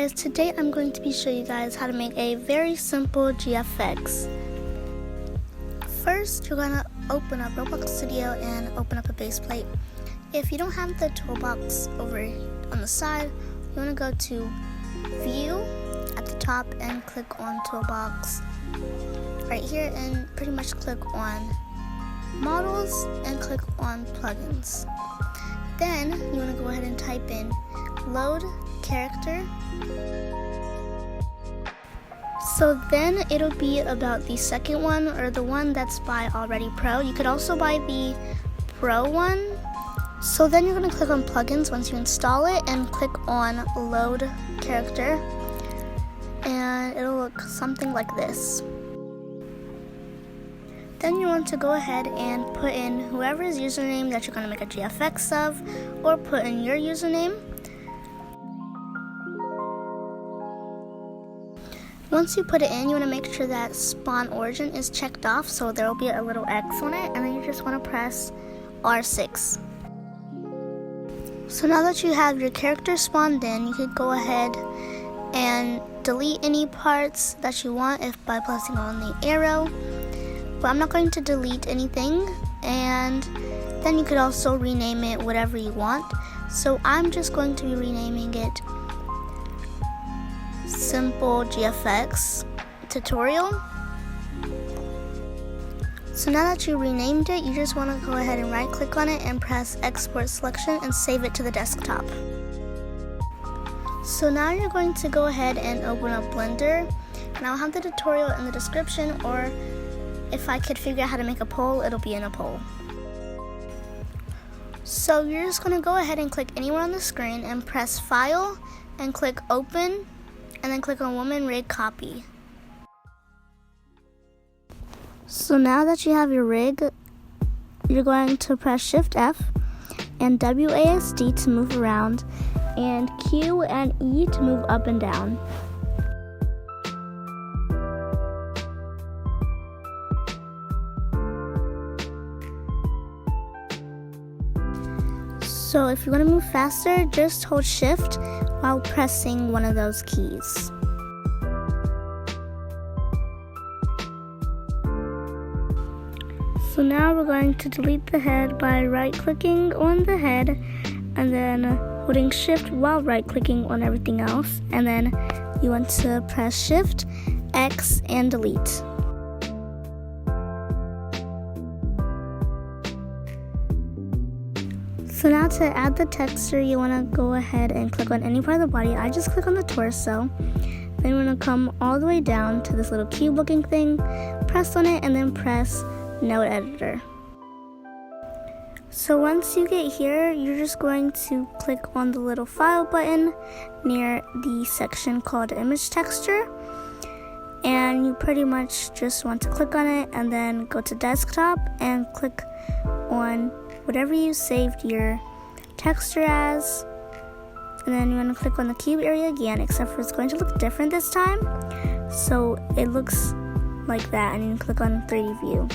guys, today I'm going to be showing you guys how to make a very simple GFX. First, you're going to open up Roblox Studio and open up a base plate. If you don't have the toolbox over on the side, you want to go to View at the top and click on Toolbox right here, and pretty much click on Models and click on Plugins. Then you want to go ahead and type in load character. So then it'll be about the second one, or the one that's by Already Pro. You could also buy the Pro one. So then you're going to click on Plugins once you install it and click on load character, and it'll look something like this. Then you want to go ahead and put in whoever's username that you're going to make a GFX of, or put in your username. Once you put it in, you want to make sure that spawn origin is checked off, so there will be a little X on it, and then you just want to press R6. So now that you have your character spawned in, you could go ahead and delete any parts that you want by pressing on the arrow. But I'm not going to delete anything, and then you could also rename it whatever you want. So I'm just going to be renaming it Simple GFX Tutorial. So now that you renamed it, you just want to go ahead and right click on it and press Export Selection and save it to the desktop. So now you're going to go ahead and open up Blender, and I'll have the tutorial in the description, or if I could figure out how to make a poll, it'll be in a poll. So you're just going to go ahead and click anywhere on the screen and press File and click Open, and then click on Woman Rig Copy. So now that you have your rig, you're going to press Shift F and WASD to move around, and Q and E to move up and down. So if you want to move faster, just hold Shift while pressing one of those keys. So now we're going to delete the head by right-clicking on the head and then holding Shift while right-clicking on everything else. And then you want to press Shift, X, and delete. So now to add the texture, you want to go ahead and click on any part of the body. I just click on the torso. Then you want to come all the way down to this little cube looking thing, press on it, and then press Node Editor. So once you get here, you're just going to click on the little file button near the section called image texture, and you pretty much just want to click on it and then go to desktop and click on whatever you saved your texture as, and then you want to click on the cube area again, except for it's going to look different this time. So it looks like that, and you can click on 3D view.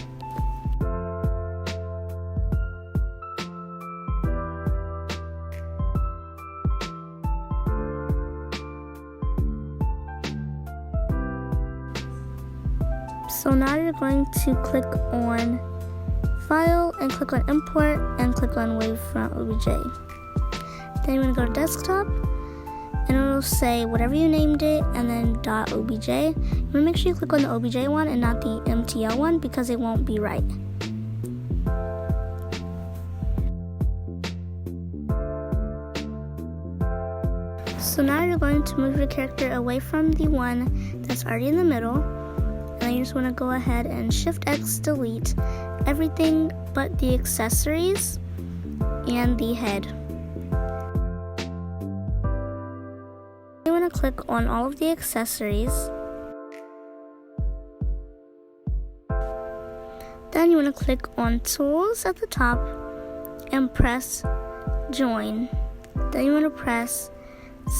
So now you're going to click on File and click on Import and click on Wavefront OBJ. Then you're going to go to Desktop, and it'll say whatever you named it and then .obj. You want to make sure you click on the OBJ one and not the MTL one, because it won't be right. So now you're going to move your character away from the one that's already in the middle, and then you just want to go ahead and Shift X delete everything but the accessories and the head. You want to click on all of the accessories. Then you want to click on Tools at the top and press Join. Then you want to press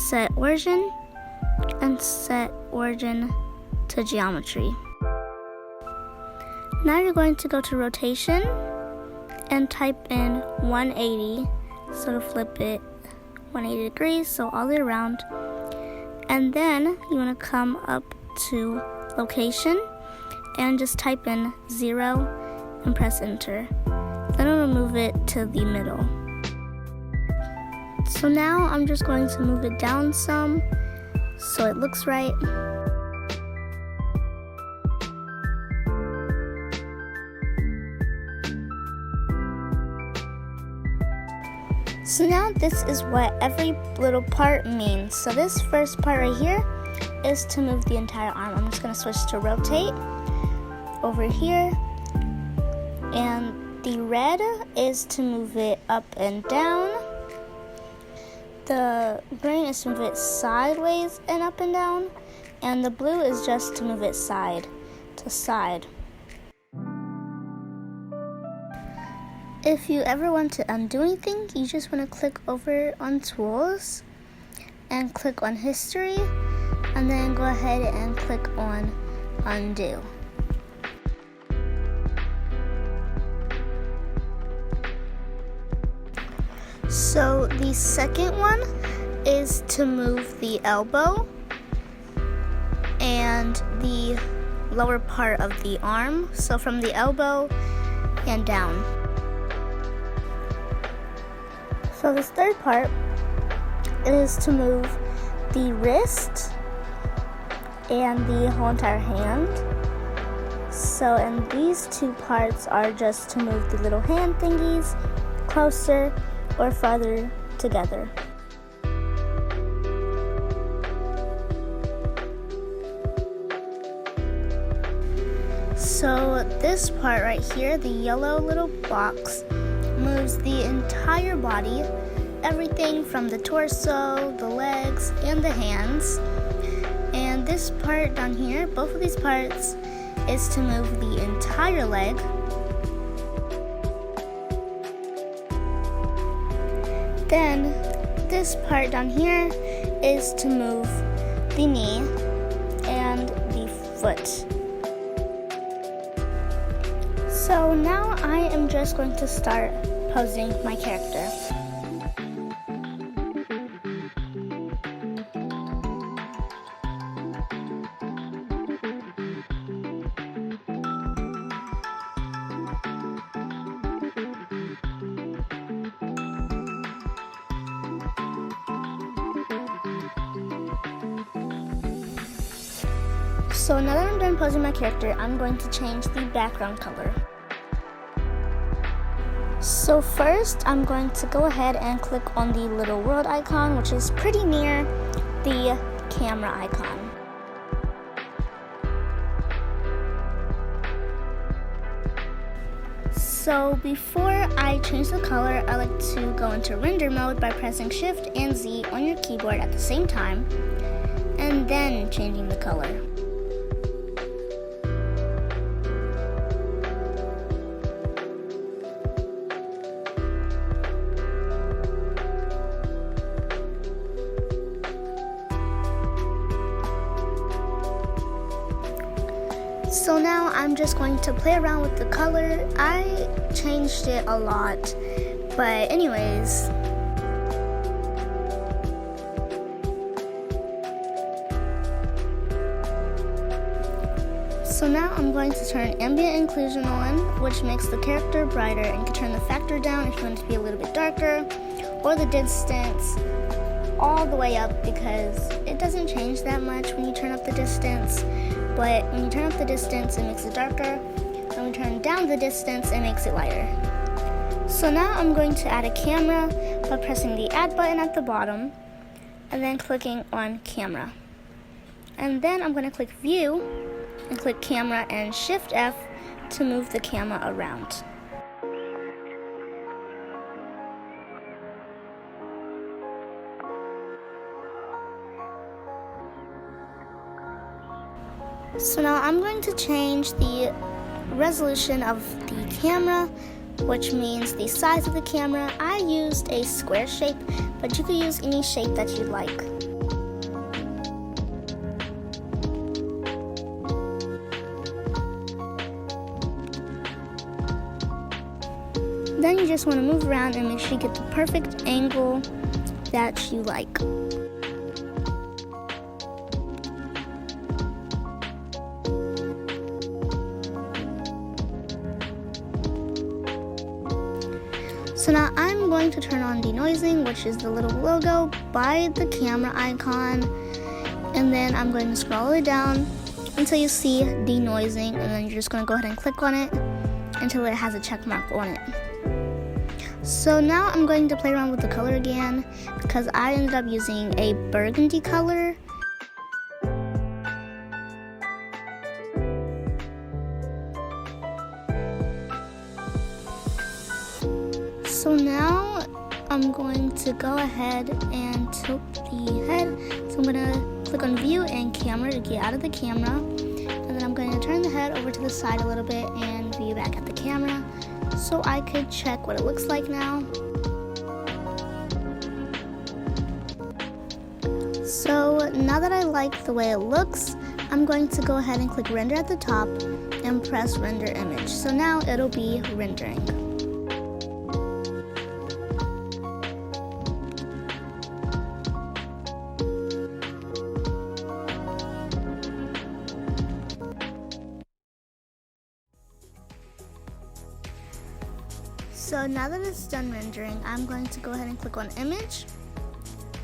Set Origin and set origin to geometry. Now you're going to go to Rotation and type in 180, so to flip it 180 degrees, so all the way around. And then you want to come up to location and just type in 0 and press enter. Then I'll move it to the middle. So now I'm just going to move it down some so it looks right. So now this is what every little part means. So this first part right here is to move the entire arm. I'm just going to switch to rotate over here. And the red is to move it up and down. The green is to move it sideways and up and down. And the blue is just to move it side to side. If you ever want to undo anything, you just want to click over on Tools and click on History, and then go ahead and click on Undo. So the second one is to move the elbow and the lower part of the arm, so from the elbow and down. So this third part is to move the wrist and the whole entire hand. So, and these two parts are just to move the little hand thingies closer or farther together. So this part right here, the yellow little box, moves the entire body, everything from the torso, the legs, and the hands. And this part down here, both of these parts, is to move the entire leg. Then this part down here is to move the knee and the foot. So now I am just going to start posing my character. So now that I'm done posing my character, I'm going to change the background color. So first, I'm going to go ahead and click on the little world icon, which is pretty near the camera icon. So before I change the color, I like to go into render mode by pressing Shift and Z on your keyboard at the same time, and then changing the color. So now I'm just going to play around with the color. I changed it a lot, but anyways. So now I'm going to turn ambient inclusion on, which makes the character brighter, and you can turn the factor down if you want it to be a little bit darker, or the distance all the way up, because it doesn't change that much when you turn up the distance. But when you turn up the distance, it makes it darker. And when you turn down the distance, it makes it lighter. So now I'm going to add a camera by pressing the add button at the bottom and then clicking on camera. And then I'm going to click view and click camera and Shift F to move the camera around. So now I'm going to change the resolution of the camera, which means the size of the camera. I used a square shape, but you could use any shape that you like. Then you just want to move around and make sure you get the perfect angle that you like. So now I'm going to turn on denoising, which is the little logo by the camera icon, and then I'm going to scroll all the way down until you see denoising, and then you're just going to go ahead and click on it until it has a check mark on it. So now I'm going to play around with the color again because I ended up using a burgundy color. So now I'm going to go ahead and tilt the head. So I'm going to click on view and camera to get out of the camera. And then I'm going to turn the head over to the side a little bit and view back at the camera so I could check what it looks like now. So now that I like the way it looks, I'm going to go ahead and click render at the top and press render image. So now it'll be rendering. So now that it's done rendering, I'm going to go ahead and click on image,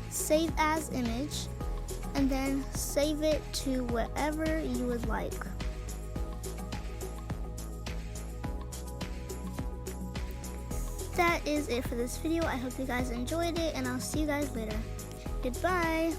save as image, and then save it to wherever you would like. That is it for this video. I hope you guys enjoyed it, and I'll see you guys later. Goodbye!